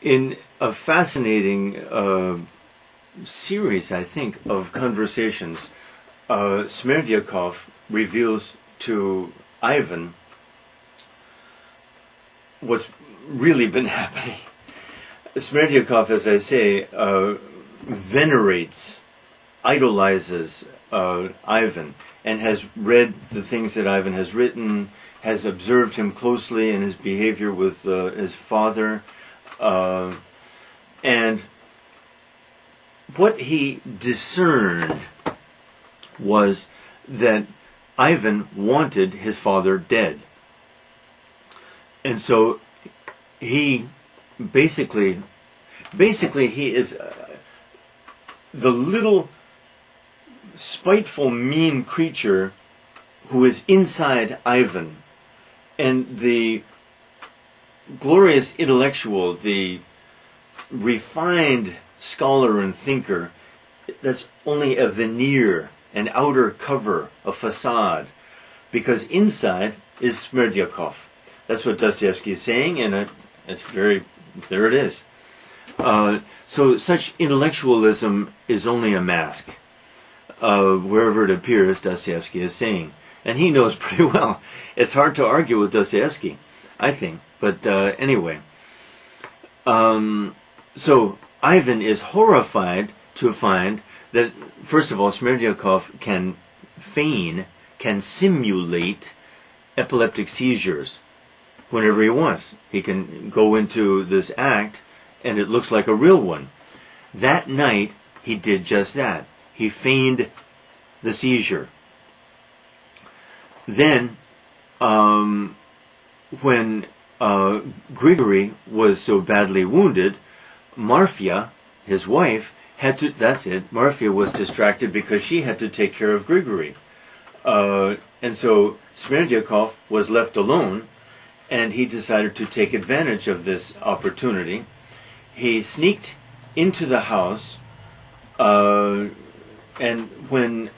in a fascinating series, I think, of conversations, Smerdyakov reveals to Ivan what's really been happening. Smerdyakov, as I say, venerates, idolizes Ivan, and has read the things that Ivan has written, has observed him closely in his behavior with his father, and what he discerned was that Ivan wanted his father dead. And so he basically he is the little spiteful, mean creature who is inside Ivan, and the glorious intellectual, the refined scholar and thinker, that's only a veneer, an outer cover, a facade, because inside is Smerdyakov. That's what Dostoevsky is saying, and it's very, there it is. So such intellectualism is only a mask. Wherever it appears, Dostoevsky is saying. And he knows pretty well. It's hard to argue with Dostoevsky, I think. But anyway. So Ivan is horrified to find that, first of all, Smerdyakov can feign, can simulate epileptic seizures whenever he wants. He can go into this act and it looks like a real one. That night, he did just that. He feigned the seizure. Then, when Grigory was so badly wounded, Marfia, his wife, had to, that's it, Marfia was distracted because she had to take care of Grigory. And so Smerdyakov was left alone, and he decided to take advantage of this opportunity. He sneaked into the house, and when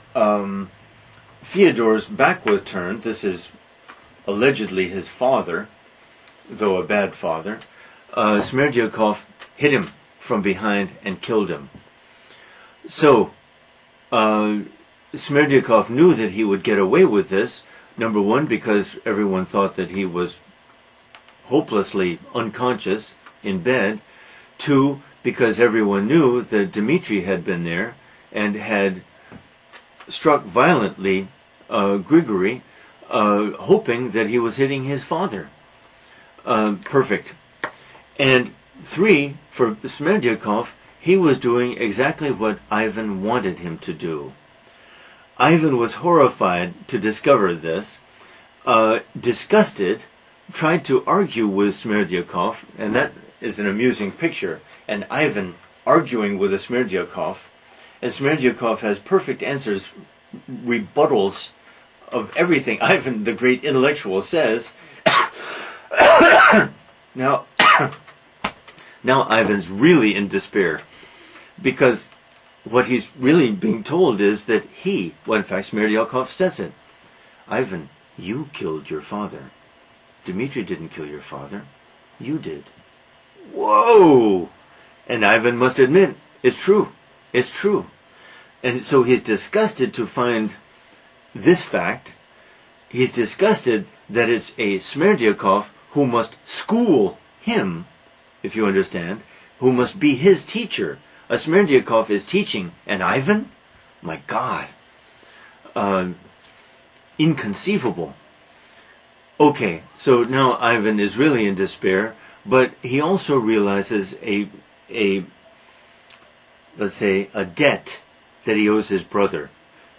Feodor's back was turned, this is allegedly his father, though a bad father, Smerdyakov hit him from behind and killed him. So, Smerdyakov knew that he would get away with this, number one, because everyone thought that he was hopelessly unconscious in bed. Two, because everyone knew that Dmitri had been there and had struck violently Grigory, hoping that he was hitting his father. Perfect. And three, for Smerdyakov, he was doing exactly what Ivan wanted him to do. Ivan was horrified to discover this, disgusted, tried to argue with Smerdyakov, and that is an amusing picture, and Ivan arguing with a Smerdyakov, and Smerdyakov has perfect answers, rebuttals of everything Ivan, the great intellectual, says. Now Ivan's really in despair, because what he's really being told is that in fact Smerdyakov says it, Ivan, you killed your father. Dmitri didn't kill your father. You did. Whoa! And Ivan must admit, it's true. It's true. And so he's disgusted to find this fact. He's disgusted that it's a Smerdyakov who must school him, if you understand, who must be his teacher. A Smerdyakov is teaching, and Ivan? My God. Inconceivable. Okay, so now Ivan is really in despair, but he also realizes let's say, a debt that he owes his brother,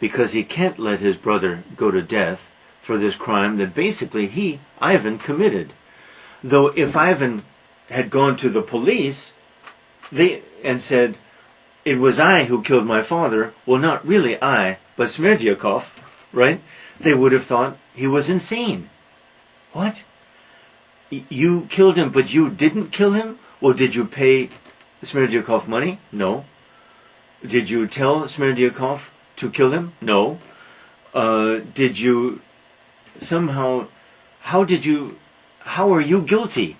because he can't let his brother go to death for this crime that basically Ivan, committed. Though if Ivan had gone to the police and said, it was I who killed my father, well, not really I, but Smerdyakov, right? They would have thought he was insane. What? You killed him, but you didn't kill him? Well, did you pay Smerdyakov money? No. Did you tell Smerdyakov to kill him? No. Did you somehow, how are you guilty?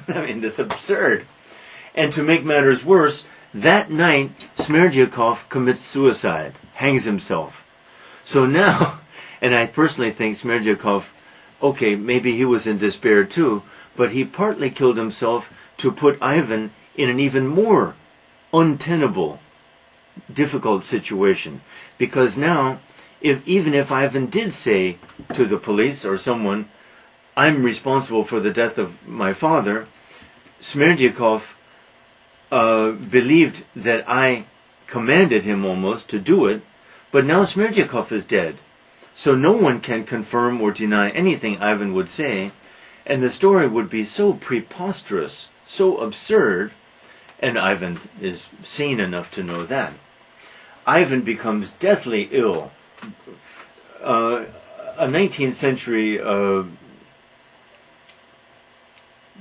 I mean, that's absurd. And to make matters worse, that night, Smerdyakov commits suicide, hangs himself. So now, and I personally think Smerdyakov, okay, maybe he was in despair too, but he partly killed himself to put Ivan in an even more untenable, difficult situation. Because now, even if Ivan did say to the police or someone, I'm responsible for the death of my father, Smerdyakov believed that I commanded him almost to do it, but now Smerdyakov is dead. So no one can confirm or deny anything Ivan would say, and the story would be so preposterous, so absurd, and Ivan is sane enough to know that. Ivan becomes deathly ill. A 19th century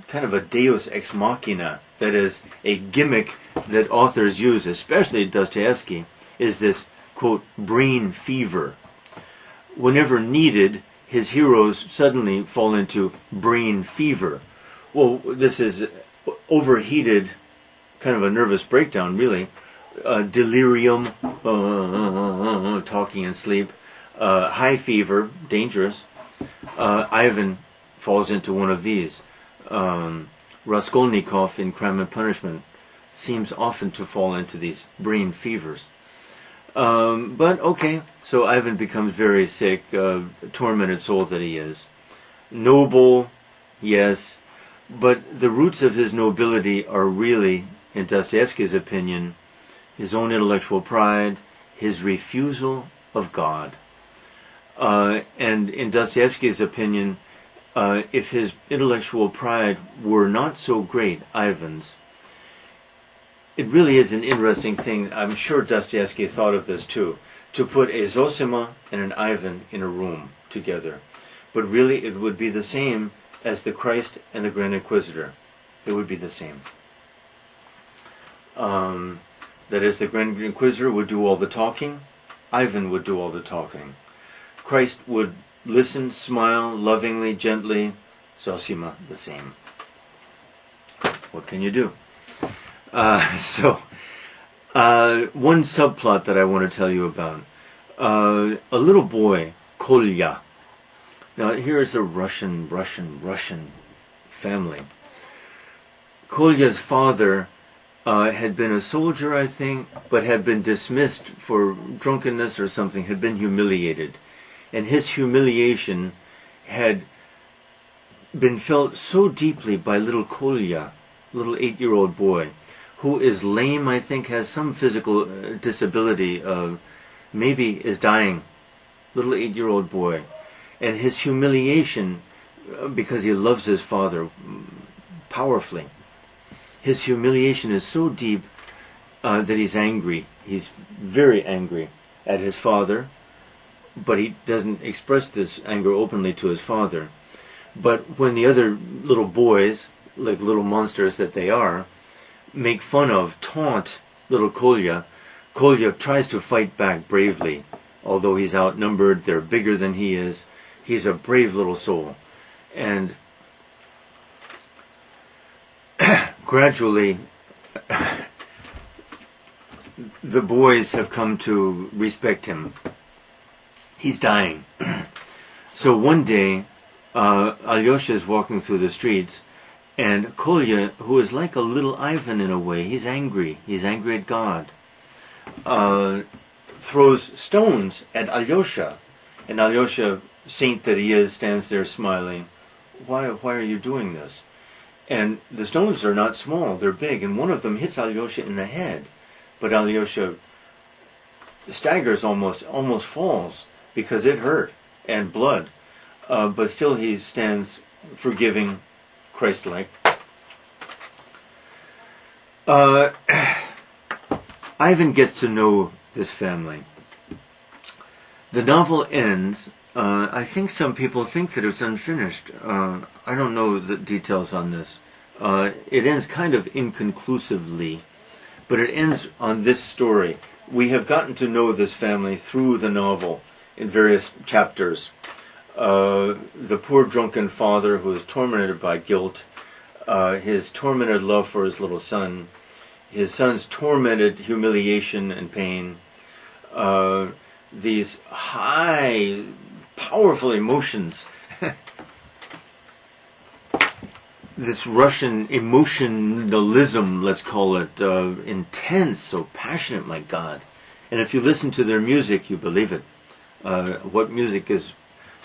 kind of a deus ex machina, that is, a gimmick that authors use, especially Dostoevsky, is this, quote, brain fever. Whenever needed, his heroes suddenly fall into brain fever. Well, this is overheated, kind of a nervous breakdown, really. Delirium, talking in sleep. High fever, dangerous. Ivan falls into one of these. Raskolnikov in Crime and Punishment seems often to fall into these brain fevers. But okay, so Ivan becomes very sick, tormented soul that he is. Noble, yes, but the roots of his nobility are really, in Dostoevsky's opinion, his own intellectual pride, his refusal of God. And in Dostoevsky's opinion, if his intellectual pride were not so great, Ivan's, it really is an interesting thing. I'm sure Dostoevsky thought of this too, to put a Zossima and an Ivan in a room together. But really it would be the same as the Christ and the Grand Inquisitor. It would be the same. That is, the Grand Inquisitor would do all the talking, Ivan would do all the talking. Christ would listen, smile, lovingly, gently. Zossima, the same. What can you do? One subplot that I want to tell you about. A little boy, Kolya. Now, here's a Russian family. Kolya's father had been a soldier, I think, but had been dismissed for drunkenness or something, had been humiliated. And his humiliation had been felt so deeply by little Kolya, little 8-year-old boy, who is lame, I think, has some physical disability, maybe is dying, little 8-year-old boy. And his humiliation, because he loves his father powerfully, his humiliation is so deep that he's angry. He's very angry at his father, but he doesn't express this anger openly to his father. But when the other little boys, like little monsters that they are, make fun of, taunt little Kolya, Kolya tries to fight back bravely. Although he's outnumbered, they're bigger than he is. He's a brave little soul. And gradually, the boys have come to respect him. He's dying. So one day, Alyosha is walking through the streets, and Kolya, who is like a little Ivan in a way, he's angry. He's angry at God. Throws stones at Alyosha. And Alyosha, saint that he is, stands there smiling. Why are you doing this? And the stones are not small, they're big, and one of them hits Alyosha in the head. But Alyosha staggers, almost falls, because it hurt, and blood. But still he stands forgiving, Christ-like. Ivan gets to know this family. The novel ends. I think some people think that it's unfinished. I don't know the details on this. It ends kind of inconclusively, but it ends on this story. We have gotten to know this family through the novel in various chapters. The poor drunken father who is tormented by guilt, his tormented love for his little son, his son's tormented humiliation and pain, these high, powerful emotions, this Russian emotionalism, let's call it, intense, so passionate, my God. And if you listen to their music, you believe it. What music is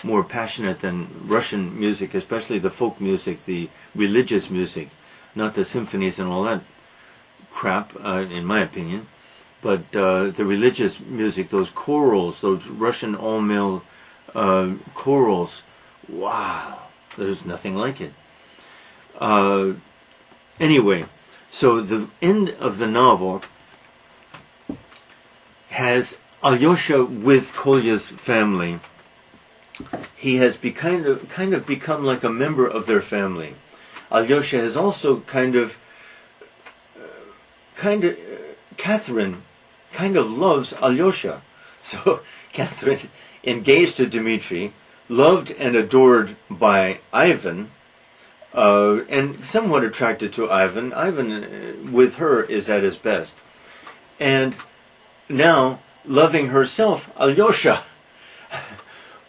more passionate than Russian music, especially the folk music, the religious music, not the symphonies and all that crap, in my opinion, but the religious music, those chorals, those Russian all-male chorals, wow, there's nothing like it. Anyway, so the end of the novel has Alyosha with Kolya's family. He has kind of become like a member of their family. Alyosha has also Catherine kind of loves Alyosha. So Catherine, engaged to Dmitri, loved and adored by Ivan, and somewhat attracted to Ivan. Ivan, with her, is at his best. And now, loving herself, Alyosha.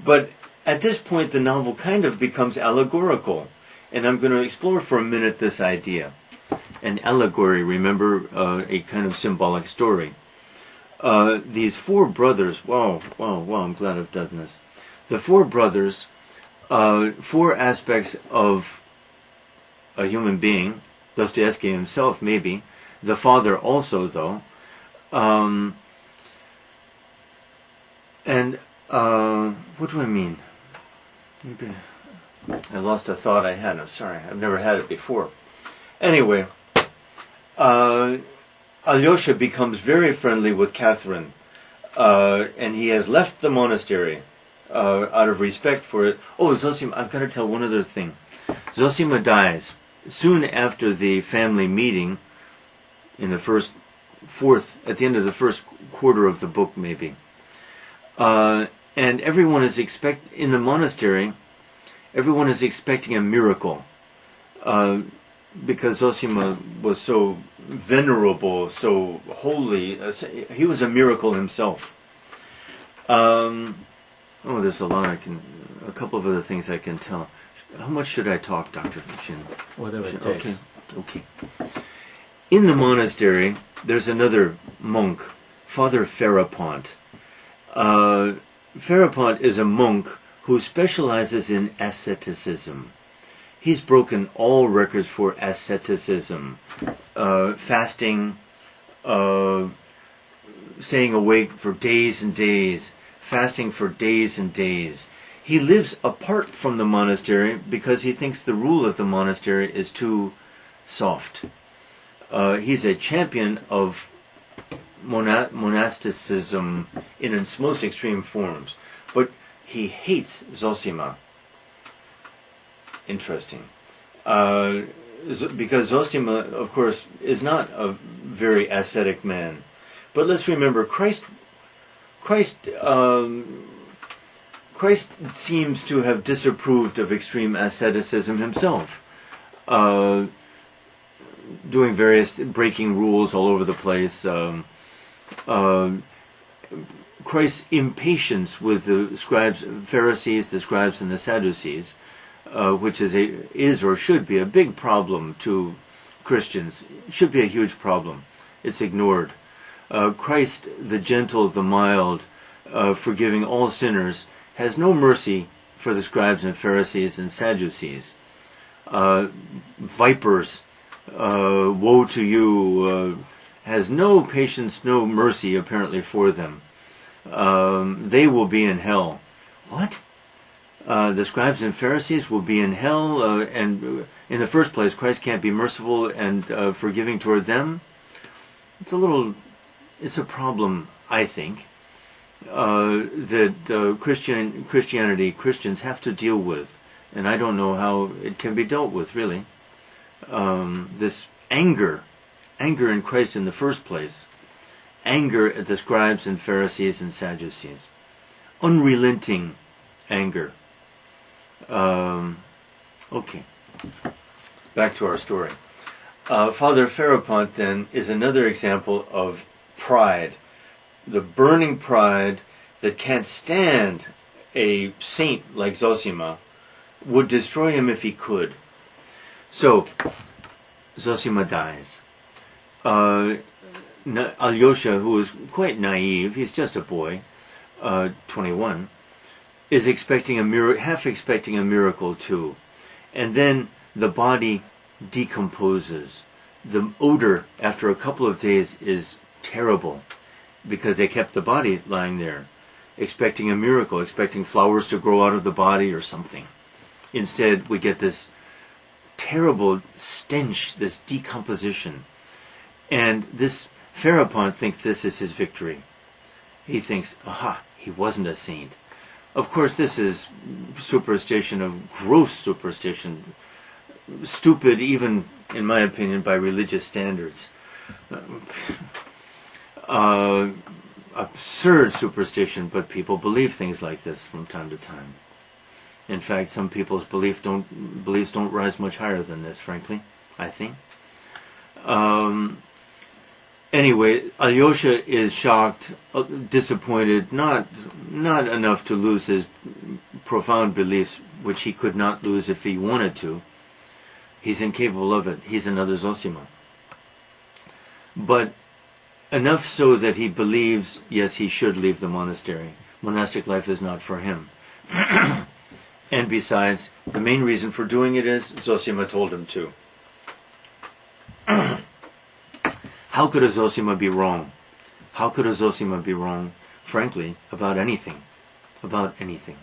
But at this point, the novel kind of becomes allegorical. And I'm going to explore for a minute this idea. An allegory, remember, a kind of symbolic story. These four brothers, wow, I'm glad I've done this. The four brothers, four aspects of a human being, Dostoevsky himself maybe, the father also though, and what do I mean? Maybe I lost a thought I had. I'm sorry, I've never had it before. Anyway, Alyosha becomes very friendly with Catherine, and he has left the monastery out of respect for it. Oh, Zossima, I've got to tell one other thing. Zossima dies soon after the family meeting in the at the end of the first quarter of the book, maybe. And everyone is in the monastery, everyone is expecting a miracle, because Zossima was so venerable, so holy. He was a miracle himself. There's a couple of other things I can tell. How much should I talk, Dr. Shin? Whatever it takes. Okay. In the monastery, there's another monk, Father Ferrapont. Ferrapont is a monk who specializes in asceticism. He's broken all records for asceticism, fasting, staying awake for days and days, fasting for days and days. He lives apart from the monastery because he thinks the rule of the monastery is too soft. He's a champion of monasticism in its most extreme forms. But he hates Zossima. Interesting. Because Zossima, of course, is not a very ascetic man. But let's remember, Christ seems to have disapproved of extreme asceticism himself, breaking rules all over the place. Christ's impatience with the Pharisees, the scribes, and the Sadducees, which is or should be a big problem to Christians, should be a huge problem. It's ignored. Christ, the gentle, the mild, forgiving all sinners, has no mercy for the scribes and Pharisees and Sadducees. Vipers, woe to you, has no patience, no mercy apparently for them. They will be in hell. What? The scribes and Pharisees will be in hell, and in the first place, Christ can't be merciful and forgiving toward them? It's a problem, I think, that Christians have to deal with, and I don't know how it can be dealt with, really. This anger in Christ in the first place, anger at the scribes and Pharisees and Sadducees, unrelenting anger. Okay. back to our story. Father Ferrapont, then, is another example of pride. The burning pride that can't stand a saint like Zossima, would destroy him if he could. So, Zossima dies. Alyosha, who is quite naive, he's just a boy, 21, is expecting half expecting a miracle too. And then the body decomposes. The odor after a couple of days is terrible because they kept the body lying there, expecting a miracle, expecting flowers to grow out of the body or something. Instead, we get this terrible stench, this decomposition. And this Ferrapont thinks this is his victory. He thinks, aha, he wasn't a saint. Of course, this is superstition, of gross superstition, stupid even, in my opinion, by religious standards. Absurd superstition, but people believe things like this from time to time. In fact, some people's beliefs don't rise much higher than this, frankly, I think. Anyway, Alyosha is shocked, disappointed, not enough to lose his profound beliefs, which he could not lose if he wanted to. He's incapable of it. He's another Zossima. But enough so that he believes, yes, he should leave the monastery. Monastic life is not for him. And besides, the main reason for doing it is Zossima told him to. How could a Zossima be wrong? How could a Zossima be wrong, frankly, about anything? About anything.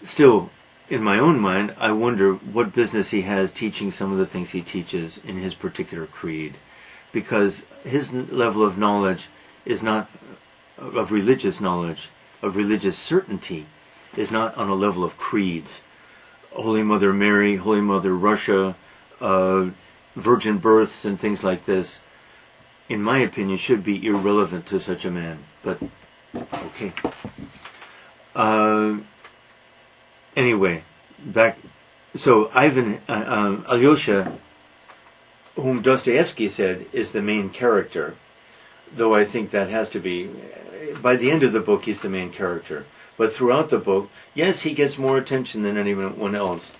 Still, in my own mind, I wonder what business he has teaching some of the things he teaches in his particular creed. Because his level of knowledge is not, of religious knowledge, of religious certainty, is not on a level of creeds. Holy Mother Mary, Holy Mother Russia, virgin births and things like this, in my opinion, should be irrelevant to such a man. But, okay. Anyway, back. So, Alyosha, whom Dostoevsky said is the main character, though I think that has to be, by the end of the book, he's the main character. But throughout the book, yes, he gets more attention than anyone else.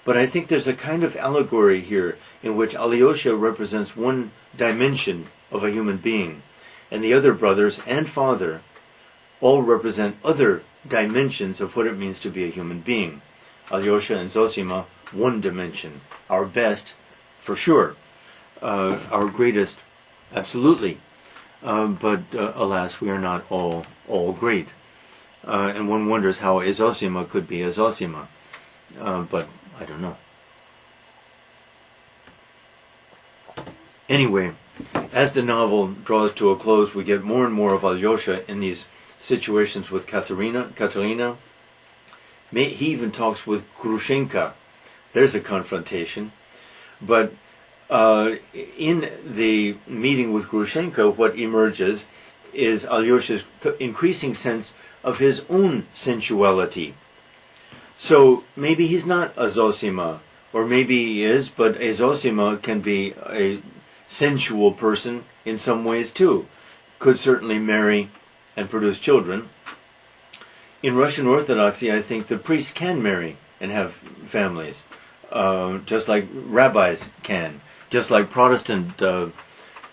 But I think there's a kind of allegory here in which Alyosha represents one dimension of a human being, and the other brothers and father all represent other dimensions of what it means to be a human being. Alyosha and Zossima, one dimension. Our best, for sure. Our greatest, absolutely. But alas, we are not all great. And one wonders how a Zossima could be a Zossima. But I don't know. Anyway, as the novel draws to a close, we get more and more of Alyosha in these situations with Katerina. He even talks with Grushenka. There's a confrontation. But in the meeting with Grushenka, what emerges is Alyosha's increasing sense of his own sensuality. So maybe he's not a Zossima, or maybe he is, but a Zossima can be a sensual person in some ways too. Could certainly marry and produce children. In Russian Orthodoxy, I think the priests can marry and have families, just like rabbis can, just like Protestant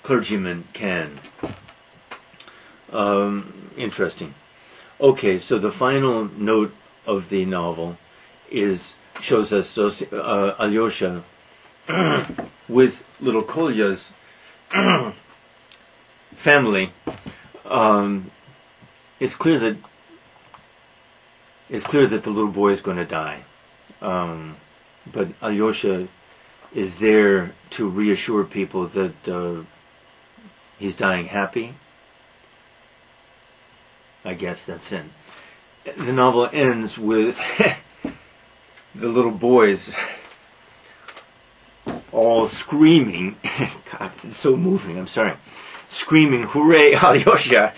clergymen can. Interesting. Okay, so the final note of the novel shows us Alyosha with little Kolya's family. It's clear that the little boy is going to die, but Alyosha is there to reassure people that he's dying happy. I guess that's it. The novel ends with the little boys all screaming. God, it's so moving, I'm sorry. Screaming, hooray, Alyosha!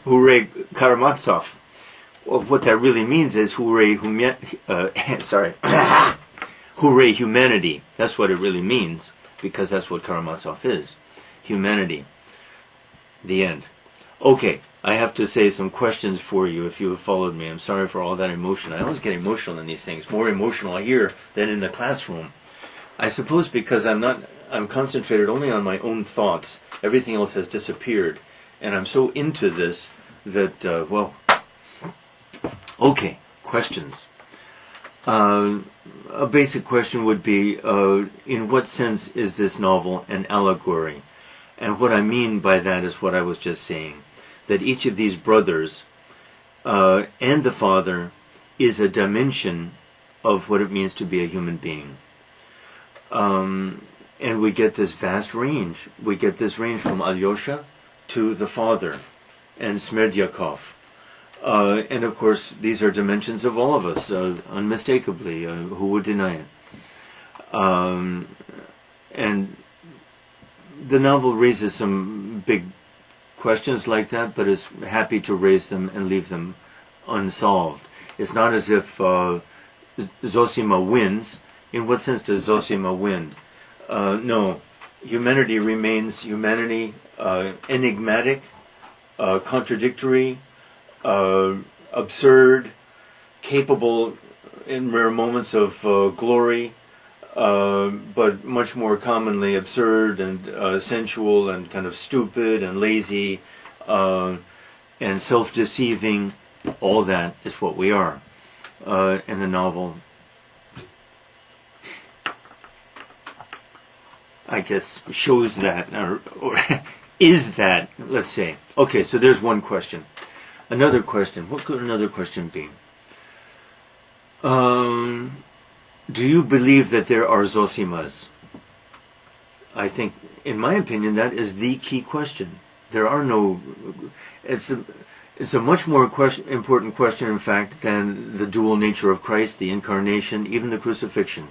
Hooray, Karamazov! Well, what that really means is hooray, Hooray, humanity. That's what it really means, because that's what Karamazov is. Humanity. The end. Okay, I have to say some questions for you if you have followed me. I'm sorry for all that emotion. I always get emotional in these things, more emotional here than in the classroom. I suppose because I'm concentrated only on my own thoughts. Everything else has disappeared. And I'm so into this that, okay, questions. A basic question would be, in what sense is this novel an allegory? And what I mean by that is what I was just saying, that each of these brothers and the father is a dimension of what it means to be a human being. And we get this vast range. We get this range from Alyosha to the father and Smerdyakov. And of course, these are dimensions of all of us, unmistakably. Who would deny it? And the novel raises some big questions like that, but is happy to raise them and leave them unsolved. It's not as if Zossima wins. In what sense does Zossima win? No. Humanity remains humanity, enigmatic, contradictory, absurd, capable in rare moments of glory, but much more commonly absurd and sensual and kind of stupid and lazy and self-deceiving. All that is what we are. And the novel, I guess, shows that, or is that, let's say. Okay, so there's one question. Another question. What could another question be? Do you believe that there are Zossimas? I think, in my opinion, that is the key question. There are no... It's a much more important question, in fact, than the dual nature of Christ, the incarnation, even the crucifixion.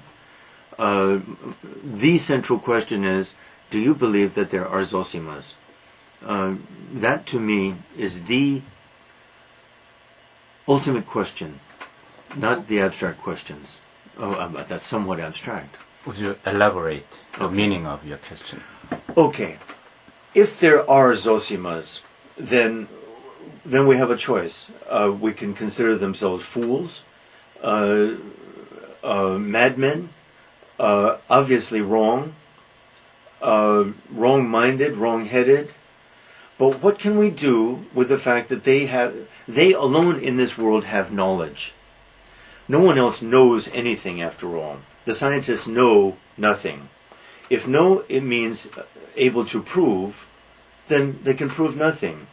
The central question is, do you believe that there are Zossimas? That, to me, is the ultimate question, not the abstract questions. Oh, that's somewhat abstract. Would you elaborate the meaning of your question? Okay. If there are Zossimas, then we have a choice. We can consider themselves fools, madmen, obviously wrong, wrong-minded, wrong-headed. But what can we do with the fact that they alone in this world have knowledge? No one else knows anything, after all. The scientists know nothing. If no, it means able to prove, then they can prove nothing.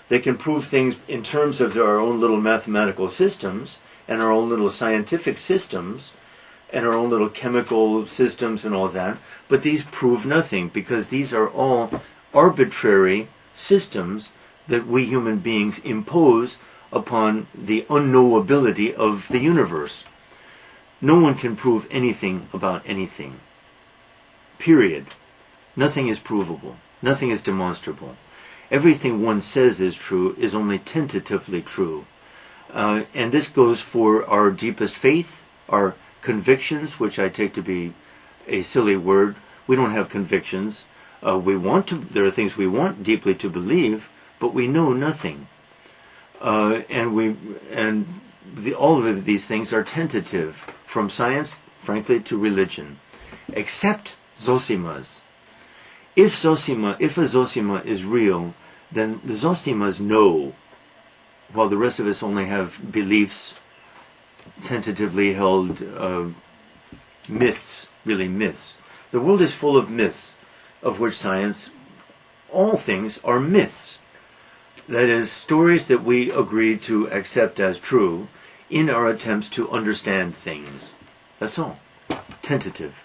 They can prove things in terms of our own little mathematical systems and our own little scientific systems and our own little chemical systems and all that, but these prove nothing because these are all arbitrary systems that we human beings impose upon the unknowability of the universe. No one can prove anything about anything. Period. Nothing is provable. Nothing is demonstrable. Everything one says is true is only tentatively true. And this goes for our deepest faith, our convictions, which I take to be a silly word. We don't have convictions. There are things we want deeply to believe, but we know nothing. All of these things are tentative, from science, frankly, to religion, except Zossimas. If a Zossima is real, then the Zossimas know, while the rest of us only have beliefs, tentatively held myths, really myths. The world is full of myths, of which science, all things are myths. That is, stories that we agree to accept as true in our attempts to understand things. That's all. Tentative.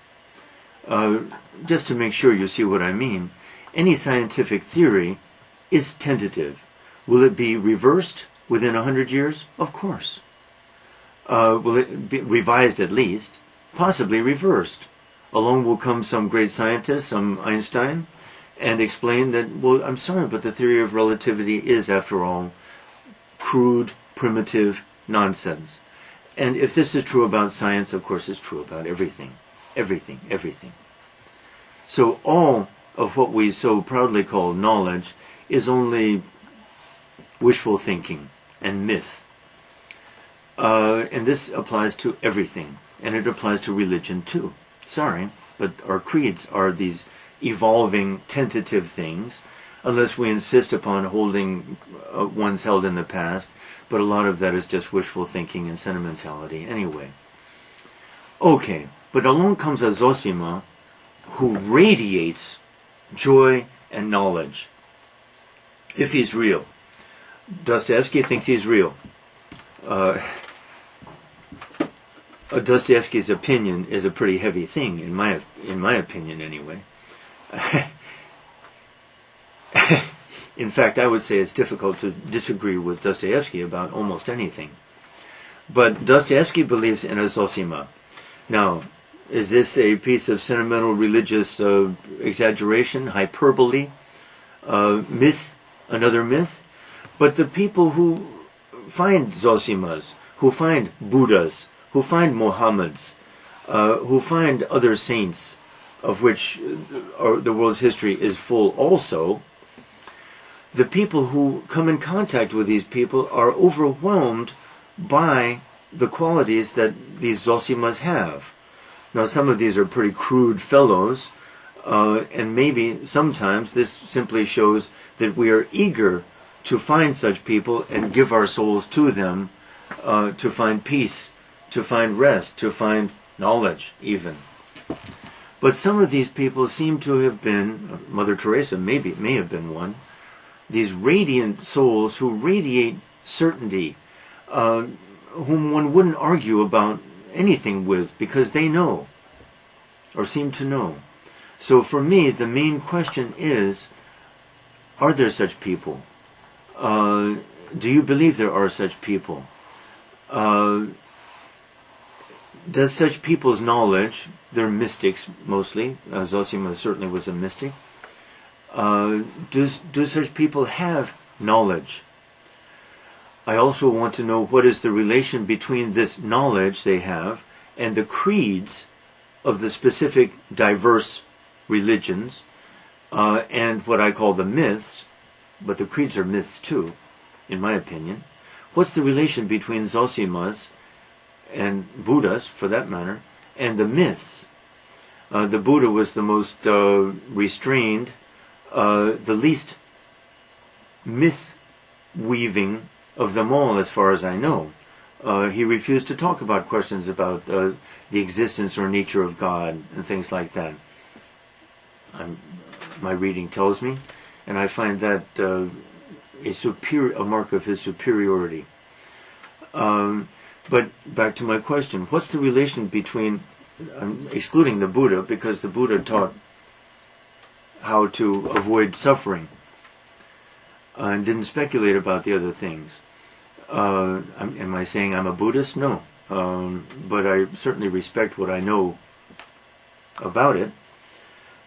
Just to make sure you see what I mean, any scientific theory is tentative. Will it be reversed within 100 years? Of course. Will it be revised at least? Possibly reversed. Along will come some great scientist, some Einstein, and explain that, well, I'm sorry, but the theory of relativity is, after all, crude, primitive nonsense. And if this is true about science, of course it's true about everything. Everything, everything. So all of what we so proudly call knowledge is only wishful thinking and myth. And this applies to everything. And it applies to religion too. Sorry, but our creeds are these evolving, tentative things, unless we insist upon holding ones held in the past. But a lot of that is just wishful thinking and sentimentality anyway. Okay, but along comes a Zossima who radiates joy and knowledge. If he's real. Dostoevsky thinks he's real. Dostoevsky's opinion is a pretty heavy thing, in my opinion anyway. In fact, I would say it's difficult to disagree with Dostoevsky about almost anything. But Dostoevsky believes in a Zossima. Now, is this a piece of sentimental religious exaggeration, hyperbole, myth, another myth? But the people who find Zossimas, who find Buddhas, who find Mohammeds, who find other saints, of which the world's history is full also, the people who come in contact with these people are overwhelmed by the qualities that these Zossimas have. Now, some of these are pretty crude fellows, and maybe sometimes this simply shows that we are eager to find such people and give our souls to them, to find peace, to find rest, to find knowledge even. But some of these people seem to have been, Mother Teresa may have been one, these radiant souls who radiate certainty, whom one wouldn't argue about anything with because they know, or seem to know. So for me, the main question is, are there such people? Do you believe there are such people? Does such people's knowledge, they're mystics mostly, Zossima certainly was a mystic, do such people have knowledge? I also want to know what is the relation between this knowledge they have and the creeds of the specific diverse religions and what I call the myths, but the creeds are myths too, in my opinion. What's the relation between Zossimas and Buddhas, for that matter, and the myths? The Buddha was the most restrained, the least myth-weaving of them all, as far as I know. He refused to talk about questions about the existence or nature of God and things like that. My reading tells me, and I find that a mark of his superiority. But back to my question, what's the relation between, I'm excluding the Buddha because the Buddha taught how to avoid suffering and didn't speculate about the other things. Am I saying I'm a Buddhist? No. But I certainly respect what I know about it.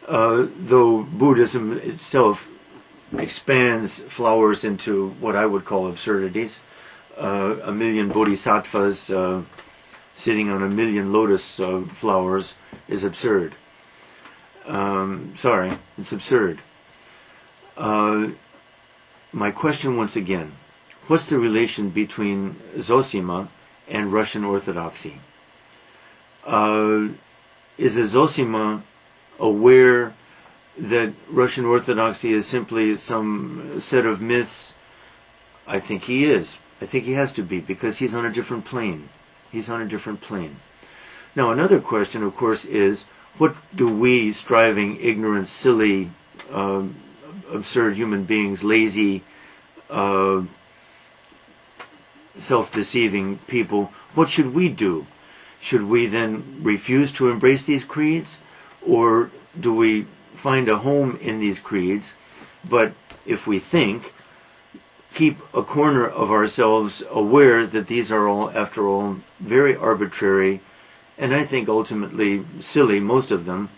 Though Buddhism itself expands, flowers into what I would call absurdities. 1,000,000 bodhisattvas sitting on 1,000,000 lotus flowers is absurd. Sorry, it's absurd. My question once again, what's the relation between Zossima and Russian Orthodoxy? Is a Zossima aware that Russian Orthodoxy is simply some set of myths? I think he is. I think he has to be, because he's on a different plane. He's on a different plane. Now, another question, of course, is what do we, striving, ignorant, silly, absurd human beings, lazy, self-deceiving people, what should we do? Should we then refuse to embrace these creeds? Or do we find a home in these creeds, but if we think, keep a corner of ourselves aware that these are all, after all, very arbitrary, and I think ultimately silly, most of them,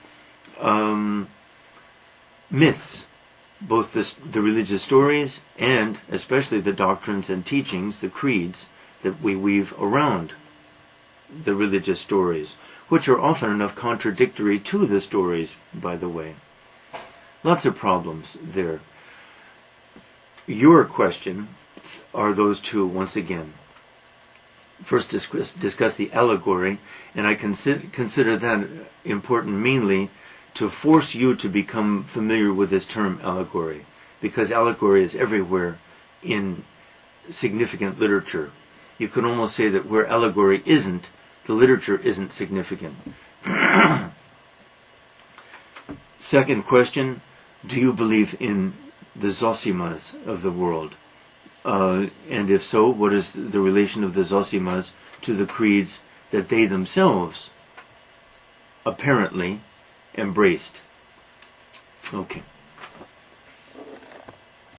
myths, both the religious stories and especially the doctrines and teachings, the creeds that we weave around the religious stories. which are often enough contradictory to the stories, by the way. Lots of problems there. Your question are those two once again. First, discuss the allegory, and I consider that important mainly to force you to become familiar with this term allegory, because allegory is everywhere in significant literature. You could almost say that where allegory isn't, the literature isn't significant. Second question, do you believe in the Zossimas of the world? And if so, what is the relation of the Zossimas to the creeds that they themselves apparently embraced? Okay.